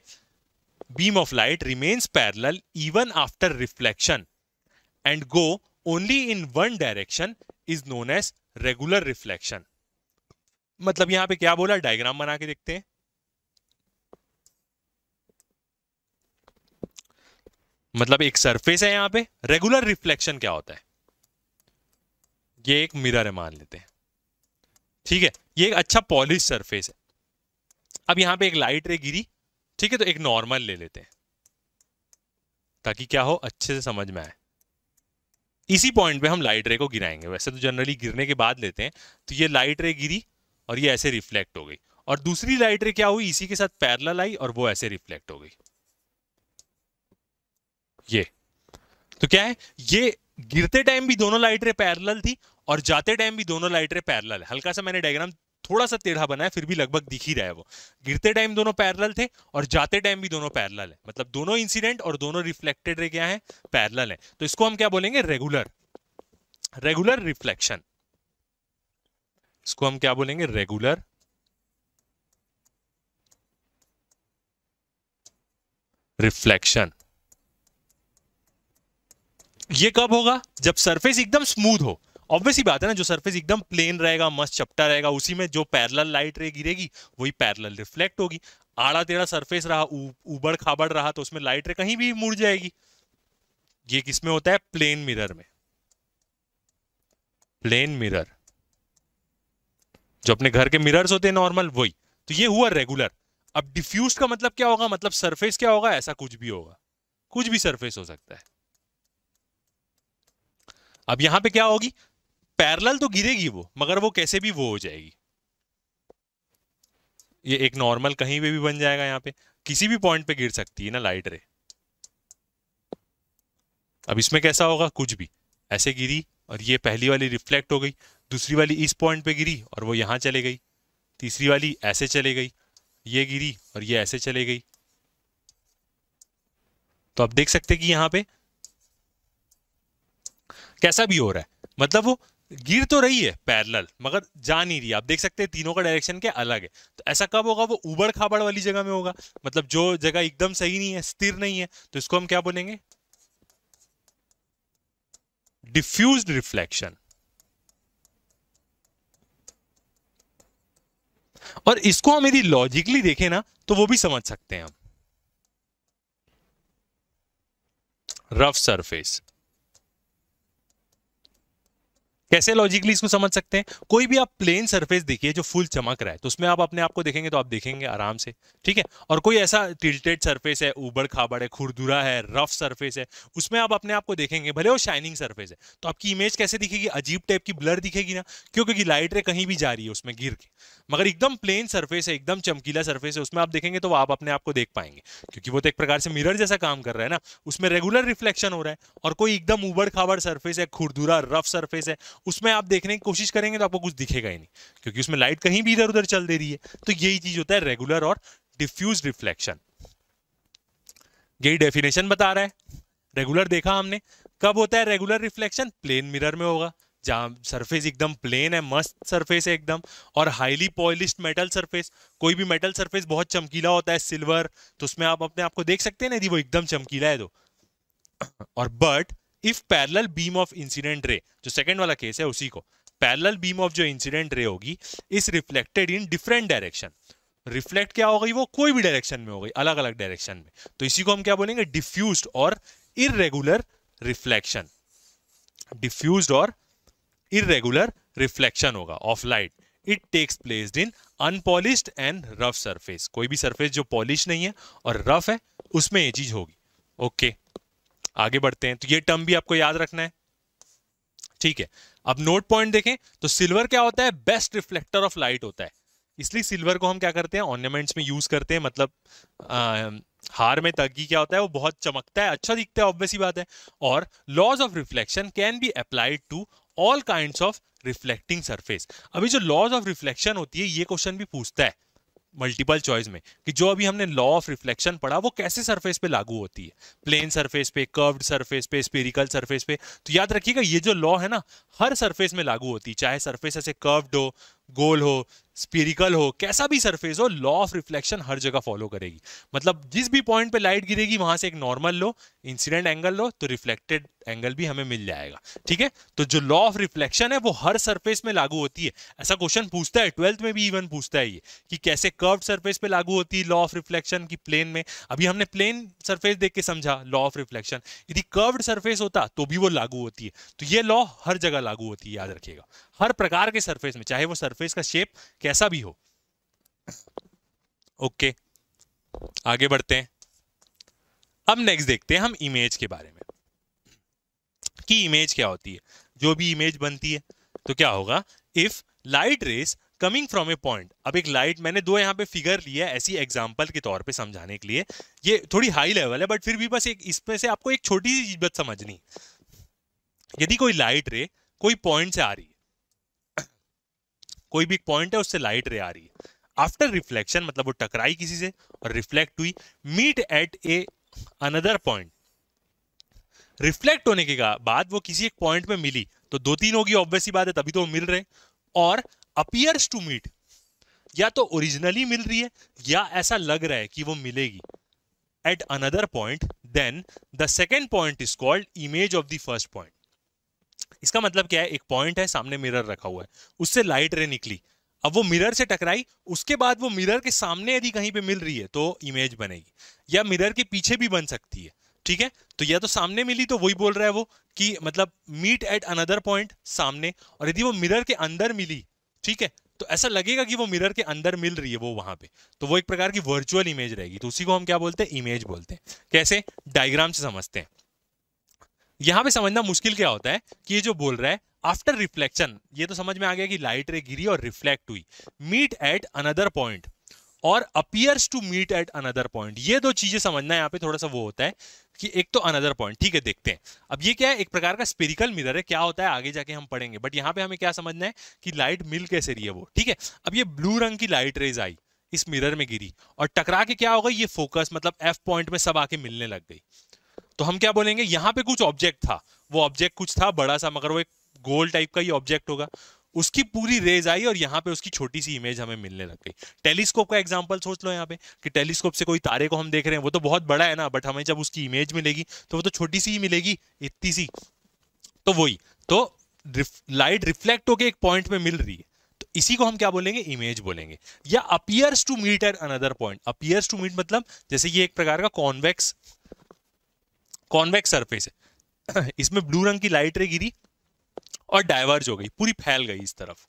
Beam of light remains parallel even after reflection and go only in one direction is known as regular reflection. मतलब यहां पे क्या बोला, डायग्राम बना के देखते हैं। मतलब एक सरफेस है यहां पे, रेगुलर रिफ्लेक्शन क्या होता है, ये एक मिरर है मान लेते हैं, ठीक है। ये एक अच्छा पॉलिश सरफेस है। अब यहां पे एक लाइट रे गिरी, ठीक है, तो एक नॉर्मल ले लेते हैं ताकि क्या हो, अच्छे से समझ में आए। इसी पॉइंट पे हम लाइट रे को गिराएंगे, वैसे तो जनरली गिरने के बाद लेते हैं। तो ये लाइट रे गिरी और ये ऐसे रिफ्लेक्ट हो गई, और दूसरी लाइट रे क्या हुई, इसी के साथ पैरेलल आई और वो ऐसे रिफ्लेक्ट हो गई। ये तो क्या है, ये गिरते टाइम भी दोनों लाइट रे पैरेलल थी और जाते टाइम भी दोनों लाइट रे पैरेलल है। हल्का सा मैंने डायग्राम थोड़ा सा टेढ़ा बनाया, फिर भी लगभग दिख ही रहा है वो। गिरते टाइम दोनों पैरेलल थे और जाते टाइम भी दोनों पैरेलल है, मतलब दोनों इंसिडेंट और दोनों रिफ्लेक्टेड रे क्या है, पैरेलल है। तो इसको हम क्या बोलेंगे, रेगुलर, रेगुलर रिफ्लेक्शन। इसको हम क्या बोलेंगे, रेगुलर रिफ्लेक्शन। ये कब होगा, जब सरफेस एकदम स्मूथ हो। ऑब्वियस ही बात है ना, जो सरफेस एकदम प्लेन रहेगा, मस्त चपटा रहेगा, उसी में जो पैरेलल लाइट रे गिरेगी वही पैरेलल रिफ्लेक्ट होगी। आड़ा टेढ़ा सरफेस रहा, उबड़ खाबड़ रहा, तो उसमें लाइट रे कहीं भी मुड़ जाएगी। ये किसमें होता है, प्लेन मिरर में, प्लेन मिरर, जो अपने घर के मिरर्स होते हैं नॉर्मल, वही। तो ये हुआ रेगुलर। अब डिफ्यूज का मतलब क्या होगा, मतलब सरफेस क्या होगा, ऐसा कुछ भी होगा, कुछ भी सरफेस हो सकता है। अब यहां पे क्या होगी, पैरेलल तो गिरेगी वो, मगर वो कैसे भी वो हो जाएगी, ये एक नॉर्मल कहीं पे भी बन जाएगा, यहां पे किसी भी पॉइंट पे गिर सकती है ना लाइट रे। अब इसमें कैसा होगा, कुछ भी ऐसे गिरी और ये पहली वाली रिफ्लेक्ट हो गई, दूसरी वाली इस पॉइंट पे गिरी और वो यहां चले गई, तीसरी वाली ऐसे चले गई, ये गिरी और ये ऐसे चले गई। तो आप देख सकते कि यहां पे कैसा भी हो रहा है, मतलब वो गिर तो रही है पैरेलल मगर जा नहीं रही। आप देख सकते हैं तीनों का डायरेक्शन क्या अलग है। तो ऐसा कब होगा, वो उबड़ खाबड़ वाली जगह में होगा, मतलब जो जगह एकदम सही नहीं है, स्थिर नहीं है, तो इसको हम क्या बोलेंगे, डिफ्यूज्ड रिफ्लेक्शन। और इसको हम यदि लॉजिकली देखें ना, तो वो भी समझ सकते हैं हम। रफ सरफेस कैसे लॉजिकली इसको समझ सकते हैं, कोई भी आप प्लेन सरफेस देखिए जो फुल चमक रहा है, तो उसमें आप अपने आप को देखेंगे तो आप देखेंगे आराम से, ठीक है। और कोई ऐसा टिल्टेड सरफेस है, उबड़ खाबड़ है, खुरदुरा है, रफ सरफेस है, उसमें आप अपने आप को देखेंगे, भले वो शाइनिंग सरफेस है, तो आपकी इमेज कैसे दिखेगी, अजीब टाइप की ब्लर दिखेगी ना, क्यों, क्योंकि लाइट रे कहीं भी जा रही है उसमें गिर के। मगर एकदम प्लेन सरफेस है, एकदम चमकीला सरफेस है, उसमें आप देखेंगे तो आप अपने आप को देख पाएंगे, क्योंकि वो तो एक प्रकार से मिरर जैसा काम कर रहा है ना, उसमें रेगुलर रिफ्लेक्शन हो रहा है। और कोई एकदम उबड़ खाबड़ सरफेस है, खुरदुरा रफ सरफेस है, उसमें आप देखने की कोशिश करेंगे तो आपको कुछ दिखेगा ही नहीं, क्योंकि उसमें लाइट कहीं भी इधर उधर चल दे रही है। तो यही चीज होता है रेगुलर और डिफ्यूज रिफ्लेक्शन। यही डेफिनेशन बता रहा है। रेगुलर देखा हमने, कब होता है रेगुलर रिफ्लेक्शन, प्लेन मिरर में होगा, जहां सरफेस एकदम प्लेन है, मस्त सरफेस है एकदम, और हाईली पॉलिश्ड मेटल सरफेस। कोई भी मेटल सरफेस बहुत चमकीला होता है, सिल्वर, तो उसमें आप अपने आप को देख सकते हैं ना यदि वो एकदम चमकीला है तो। और but if parallel beam of incident ray, जो सेकंड वाला केस है उसी को, पैरेलल बीम ऑफ जो इंसिडेंट रे होगी is reflected in different direction. Reflect क्या हो गई, वो कोई भी डायरेक्शन में हो गई, अलग अलग डायरेक्शन में, तो इसी को हम क्या बोलेंगे, डिफ्यूज्ड और इररेगुलर रिफ्लेक्शन। डिफ्यूज्ड और इररेगुलर रिफ्लेक्शन होगा of light. It takes place in unpolished and rough surface. कोई भी सरफेस जो पॉलिश नहीं है और रफ है उसमें ये चीज होगी। ओके, आगे बढ़ते हैं। तो ये टर्म भी आपको याद रखना है, ठीक है। अब नोट पॉइंट देखें तो सिल्वर क्या होता है, बेस्ट रिफ्लेक्टर ऑफ लाइट होता है, इसलिए सिल्वर को हम क्या करते हैं, ऑर्नामेंट्स में यूज करते हैं। मतलब हार में तगी क्या होता है, वो बहुत चमकता है, अच्छा दिखता है, ऑब्वियस ही बात है। और laws of reflection can be applied to all kinds of reflecting surface. अभी जो लॉज ऑफ रिफ्लेक्शन होती है, ये क्वेश्चन भी पूछता है मल्टीपल चॉइस में कि जो अभी हमने लॉ ऑफ रिफ्लेक्शन पढ़ा वो कैसे सरफेस पे लागू होती है, प्लेन सरफेस पे, कर्व्ड सरफेस पे, स्फेरिकल सरफेस पे। तो याद रखिएगा ये जो लॉ है ना हर सरफेस में लागू होती है, चाहे सरफेस ऐसे कर्व्ड हो, गोल हो, स्फेरिकल हो, कैसा भी सरफेस हो, लॉ ऑफ रिफ्लेक्शन हर जगह फॉलो करेगी। मतलब जिस भी पॉइंट पे लाइट गिरेगी वहां से एक नॉर्मल लो, इंसिडेंट एंगल लो, तो रिफ्लेक्टेड एंगल भी हमें मिल जाएगा। ठीक है, तो जो लॉ ऑफ रिफ्लेक्शन है वो हर सरफेस में लागू होती है। ऐसा क्वेश्चन पूछता है 12th में भी, इवन पूछता है ये कि कैसे कर्व्ड सरफेस पे लागू होती है लॉ ऑफ रिफ्लेक्शन की प्लेन में। अभी हमने प्लेन सरफेस देख के समझा लॉ ऑफ रिफ्लेक्शन, यदि कर्व्ड सरफेस होता तो भी वो लागू होती है। तो ये लॉ हर जगह लागू होती है, याद रखिएगा, हर प्रकार के सरफेस में, चाहे वो सरफेस का शेप कैसा भी हो। ओके, आगे बढ़ते हैं। अब नेक्स्ट देखते हैं हम इमेज के बारे में कि इमेज क्या होती है। जो भी इमेज बनती है तो क्या होगा, if light rays coming from A point. अब एक लाइट, मैंने दो यहाँ पे फिगर लिया है ऐसी एग्जांपल के तौर पे समझाने के लिए, ये थोड़ी हाई लेवल है बट फिर भी बस एक इसमें से आपको एक छोटी सी चीज बस समझनी। यदि कोई लाइट रे कोई पॉइंट से आ रही है, कोई भी पॉइंट है उससे लाइट रे आ रही है, आफ्टर रिफ्लेक्शन मतलब वो टकराई किसी से और रिफ्लेक्ट हुई, meet at a another point, reflect होने के बाद वो किसी एक पॉइंट में मिली, तो दो तीन होगी ऑब्वियस सी बात है, तभी तो वो मिल रहे। और अपीयर्स टू मीट, या तो ओरिजिनली मिल रही है या ऐसा लग रहा है कि वो मिलेगी at another point, then the second point is called image of the first point. इसका मतलब क्या है, एक पॉइंट है, सामने मिरर रखा हुआ है, उससे लाइट रे निकली, अब वो मिरर से टकराई, उसके बाद वो मिरर के सामने यदि कहीं पे मिल रही है तो इमेज बनेगी, या मिरर के पीछे भी बन सकती है। ठीक है, तो या तो सामने मिली तो वही बोल रहा है वो कि मतलब मीट एट अनदर पॉइंट सामने, और यदि वो मिरर के अंदर मिली, ठीक है, तो ऐसा लगेगा कि वो मिरर के अंदर मिल रही है वो वहां पे, तो वो एक प्रकार की वर्चुअल इमेज रहेगी। तो उसी को हम क्या बोलते हैं, इमेज बोलते हैं। कैसे, डायग्राम से समझते हैं। यहां पे समझना मुश्किल क्या होता है कि ये जो बोल रहा है आफ्टर रिफ्लेक्शन, ये तो समझ में आ गया कि लाइट रे गिरी और रिफ्लेक्ट हुई, मीट एट अनदर पॉइंट और appears to meet at another point. ये दो चीजें समझना यहाँ पे थोड़ा सा वो होता है कि एक तो अनदर पॉइंट, ठीक है, देखते हैं। अब ये क्या है, एक प्रकार का स्पेरिकल मिरर है, क्या होता है आगे जाके हम पढ़ेंगे, बट यहाँ पे हमें क्या समझना है कि लाइट मिल कैसे रही है वो। ठीक है, अब ये ब्लू रंग की लाइट रेज आई, इस मिरर में गिरी और टकरा के क्या होगा, ये फोकस मतलब एफ पॉइंट में सब आके मिलने लग गई। तो हम क्या बोलेंगे, यहाँ पे कुछ ऑब्जेक्ट था, वो ऑब्जेक्ट कुछ था बड़ा सा, मगर वो एक गोल टाइप का ही ऑब्जेक्ट होगा, उसकी पूरी रेज आई और यहाँ पे उसकी छोटी सी इमेज हमें मिलने लग गई। टेलीस्कोप का एग्जांपल सोच लो यहाँ पे कि टेलीस्कोप से कोई तारे को हम देख रहे हैं, वो तो बहुत बड़ा है ना, बट हमें जब उसकी इमेज मिलेगी तो वो तो छोटी सी ही मिलेगी, इतनी सी। तो वही तो लाइट रिफ्लेक्ट होके एक पॉइंट में मिल रही है, तो इसी को हम क्या बोलेंगे, इमेज बोलेंगे। या appears to meet at another point, appears to meet मतलब जैसे ये एक प्रकार का कॉन्वेक्स सरफेस है, इसमें ब्लू रंग की लाइट रे गिरी और डाइवर्ज हो गई, पूरी फैल गई इस तरफ,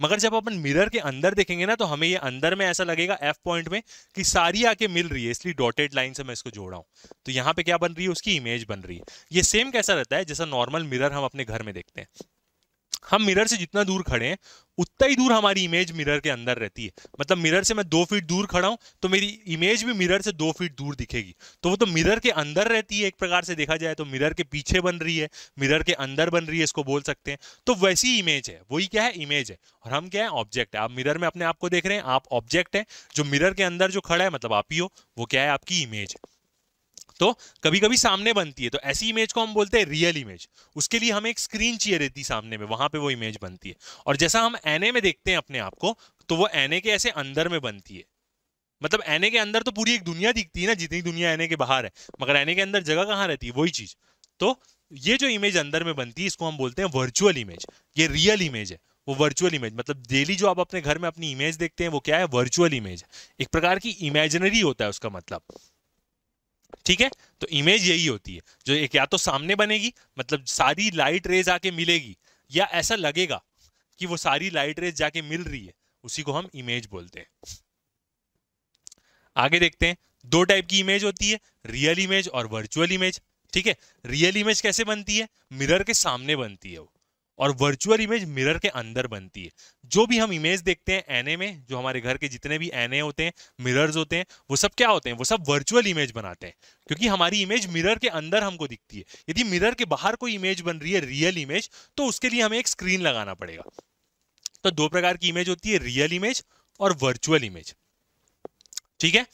मगर जब अपन मिरर के अंदर देखेंगे ना तो हमें ये अंदर में ऐसा लगेगा एफ पॉइंट में कि सारी आके मिल रही है, इसलिए डॉटेड लाइन से मैं इसको जोड़ा हूं। तो यहाँ पे क्या बन रही है, उसकी इमेज बन रही है। ये सेम कैसा रहता है, जैसा नॉर्मल मिरर हम अपने घर में देखते हैं, हम मिरर से जितना दूर खड़े हैं उतना ही दूर हमारी इमेज मिरर के अंदर रहती है। मतलब मिरर से मैं 2 फीट दूर खड़ा हूं तो मेरी इमेज भी मिरर से 2 फीट दूर दिखेगी, तो वो तो मिरर के अंदर रहती है एक प्रकार से देखा जाए तो, मिरर के पीछे बन रही है, मिरर के अंदर बन रही है, इसको बोल सकते हैं। तो वैसी इमेज है, वही क्या है, इमेज है, और हम क्या है, ऑब्जेक्ट है। आप मिरर में अपने आप को देख रहे हैं, आप ऑब्जेक्ट है, जो मिरर के अंदर जो खड़ा है मतलब आप ही हो, वो क्या है, आपकी इमेज है। तो कभी कभी सामने बनती है, तो ऐसी इमेज को हम बोलते हैं रियल इमेज। उसके लिए हमें एक स्क्रीन चाहिए रहती है सामने में, वहां पे वो इमेज बनती है। और जैसा हम एनए में देखते हैं अपने आप को, तो वो एनए के ऐसे अंदर में बनती है। मतलब एनए के अंदर तो पूरी एक दुनिया दिखती है ना, जितनी दुनिया एनए के बाहर है, मगर एनए के अंदर जगह कहाँ रहती है, वही चीज। तो ये जो इमेज अंदर में बनती है इसको हम बोलते हैं वर्चुअल इमेज। ये रियल इमेज है, वो वर्चुअल इमेज। मतलब डेली जो आप अपने घर में अपनी इमेज देखते हैं वो क्या है, वर्चुअल इमेज है, एक प्रकार की इमेजिनरी होता है उसका मतलब। ठीक है, तो इमेज यही होती है जो एक या तो सामने बनेगी, मतलब सारी लाइट रेज आके मिलेगी, या ऐसा लगेगा कि वो सारी लाइट रेज जाके मिल रही है, उसी को हम इमेज बोलते हैं। आगे देखते हैं, दो टाइप की इमेज होती है, रियल इमेज और वर्चुअल इमेज। ठीक है, रियल इमेज कैसे बनती है, मिरर के सामने बनती है वो, और वर्चुअल इमेज मिरर के अंदर बनती है। जो भी हम इमेज देखते हैं एनए में, जो हमारे घर के जितने भी एनए होते हैं, मिरर्स होते हैं, वो सब क्या होते हैं, वो सब वर्चुअल इमेज बनाते हैं, क्योंकि हमारी इमेज मिरर के अंदर हमको दिखती है। यदि मिरर के बाहर कोई इमेज बन रही है रियल इमेज, तो उसके लिए हमें एक स्क्रीन लगाना पड़ेगा। तो दो प्रकार की इमेज होती है, रियल इमेज और वर्चुअल इमेज। ठीक है।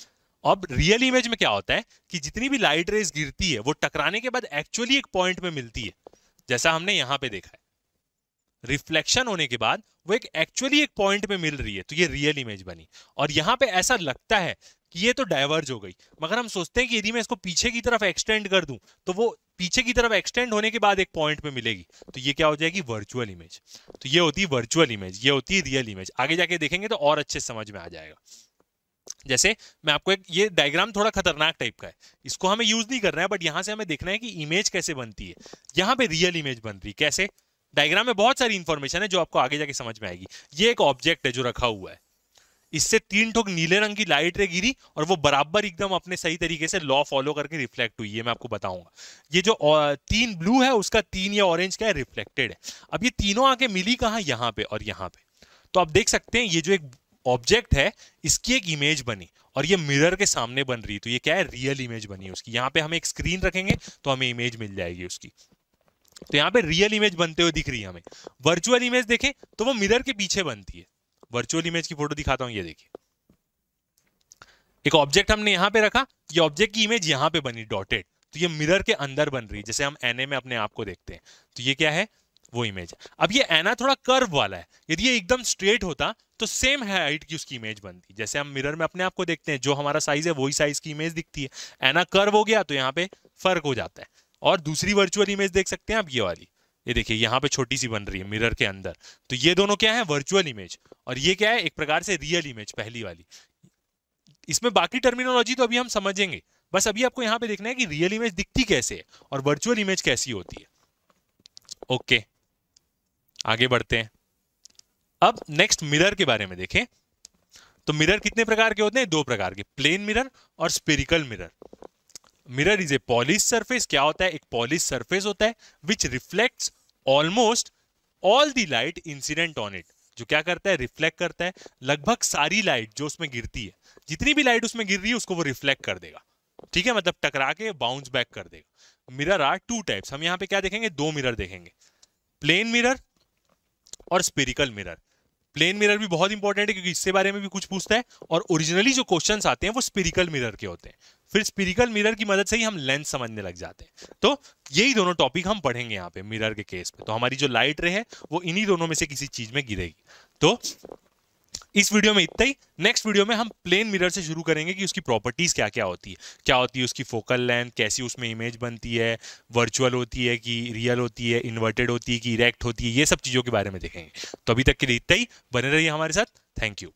अब रियल इमेज में क्या होता है कि जितनी भी लाइट रेज गिरती है वो टकराने के बाद एक्चुअली एक पॉइंट पे मिलती है, जैसा हमने यहां पे देखा है। रिफ्लेक्शन होने के बाद वो एक एक्चुअली एक पॉइंट पे मिल रही है, तो ये रियल इमेज बनी। और यहां पे ऐसा लगता है कि ये तो डाइवर्ज हो गई, मगर हम सोचते हैं कि यदि मैं इसको पीछे की तरफ एक्सटेंड कर दूं तो वो पीछे की तरफ एक्सटेंड होने के बाद एक पॉइंट पे मिलेगी, तो ये क्या हो जाएगी, वर्चुअल इमेज। तो ये होती है वर्चुअल इमेज, ये होती है रियल इमेज। आगे जाके देखेंगे तो और अच्छे समझ में आ जाएगा। जैसे मैं आपको एक, ये डायग्राम थोड़ा खतरनाक टाइप का है, इसको हमें यूज नहीं करना है, बट यहां से हमें देखना है कि इमेज कैसे बनती है। यहां पे रियल इमेज बन रही कैसे, डायग्राम में बहुत सारी इंफॉर्मेशन है जो आपको आगे जाके समझ में आएगी। ये एक ऑब्जेक्ट है जो रखा हुआ है, इससे 3 ठोक नीले रंग की लाइट रे गिरी और वो बराबर एकदम अपने सही तरीके से लॉ फॉलो करके रिफ्लेक्ट हुई है, मैं आपको बताऊंगा। ये जो 3 ब्लू है उसका 3 या ऑरेंज क्या है, रिफ्लेक्टेड है। अब ये तीनों आके मिली कहां, यहां पे और यहां पे। तो आप देख सकते हैं ये जो एक ऑब्जेक्ट है इसकी एक इमेज बनी और ये मिरर के सामने बन रही है, तो ये क्या है, रियल इमेज बनी है उसकी। यहां पे हम एक स्क्रीन रखेंगे तो हमें इमेज मिल जाएगी उसकी। तो यहां पे रियल इमेज बनते हुए दिख रही है हमें। वर्चुअल इमेज देखें तो वो मिरर के पीछे बनती है। वर्चुअल इमेज की फोटो दिखाता हूं, ये देखिए। एक ऑब्जेक्ट हमने यहां पे रखा, ये ऑब्जेक्ट की इमेज यहां पे बनी डॉटेड, तो ये मिरर के अंदर बन रही है, जैसे हम एना में अपने आप को देखते हैं। तो ये क्या है, वो इमेज। अब ये एना थोड़ा कर्व वाला है, यदि ये एकदम स्ट्रेट होता तो सेम हाइट की उसकी इमेज बनती। जैसे हम मिरर में अपने आप को देखते हैं, जो हमारा साइज है वही साइज की इमेज दिखती है। एना कर्व हो गया तो यहाँ पे फर्क हो जाता है। और दूसरी वर्चुअल इमेज देख सकते हैं आप, ये वाली, ये देखिए यहाँ पे छोटी सी बन रही है मिरर के अंदर। तो ये दोनों क्या है, वर्चुअल इमेज, और ये क्या है, एक प्रकार से रियल इमेज, पहली वाली। इसमें बाकी टर्मिनोलॉजी तो अभी हम समझेंगे, बस अभी आपको यहां पे देखना है कि रियल इमेज दिखती कैसे है और वर्चुअल इमेज कैसी होती है। ओके, आगे बढ़ते हैं। अब नेक्स्ट मिरर के बारे में देखें। तो मिरर कितने प्रकार के होते हैं, 2 प्रकार के, प्लेन मिरर और spherical mirror. Mirror is a polish surface, क्या होता है, एक पॉलिश सरफेस होता है विच reflects almost all the light incident on it, जो क्या करता है, रिफ्लेक्ट करता है लगभग सारी लाइट जो उसमें गिरती है। जितनी भी लाइट उसमें गिर रही है उसको वो रिफ्लेक्ट कर देगा, ठीक है, मतलब टकरा के बाउंस बैक कर देगा। मिरर आर 2 टाइप्स, हम यहां पे क्या देखेंगे, 2 मिरर देखेंगे, प्लेन मिरर और स्पेरिकल मिरर। प्लेन मिरर भी बहुत इंपॉर्टेंट है क्योंकि इससे बारे में भी कुछ पूछता है, और ओरिजिनली जो क्वेश्चंस आते हैं वो स्पेरिकल मिरर के होते हैं। फिर स्पेरिकल मिरर की मदद से ही हम लेंस समझने लग जाते हैं। तो यही दोनों टॉपिक हम पढ़ेंगे यहाँ पे मिरर के केस पे। तो हमारी जो लाइट रे है वो इन्हीं दोनों में से किसी चीज में गिरेगी। तो इस वीडियो में इतना ही। नेक्स्ट वीडियो में हम प्लेन मिरर से शुरू करेंगे कि उसकी प्रॉपर्टीज क्या क्या होती है, क्या होती है उसकी फोकल लेंथ, कैसी उसमें इमेज बनती है, वर्चुअल होती है कि रियल होती है, इन्वर्टेड होती है कि इरेक्ट होती है, ये सब चीजों के बारे में देखेंगे। तो अभी तक के लिए इतना ही, बने रहिए हमारे साथ। Thank you.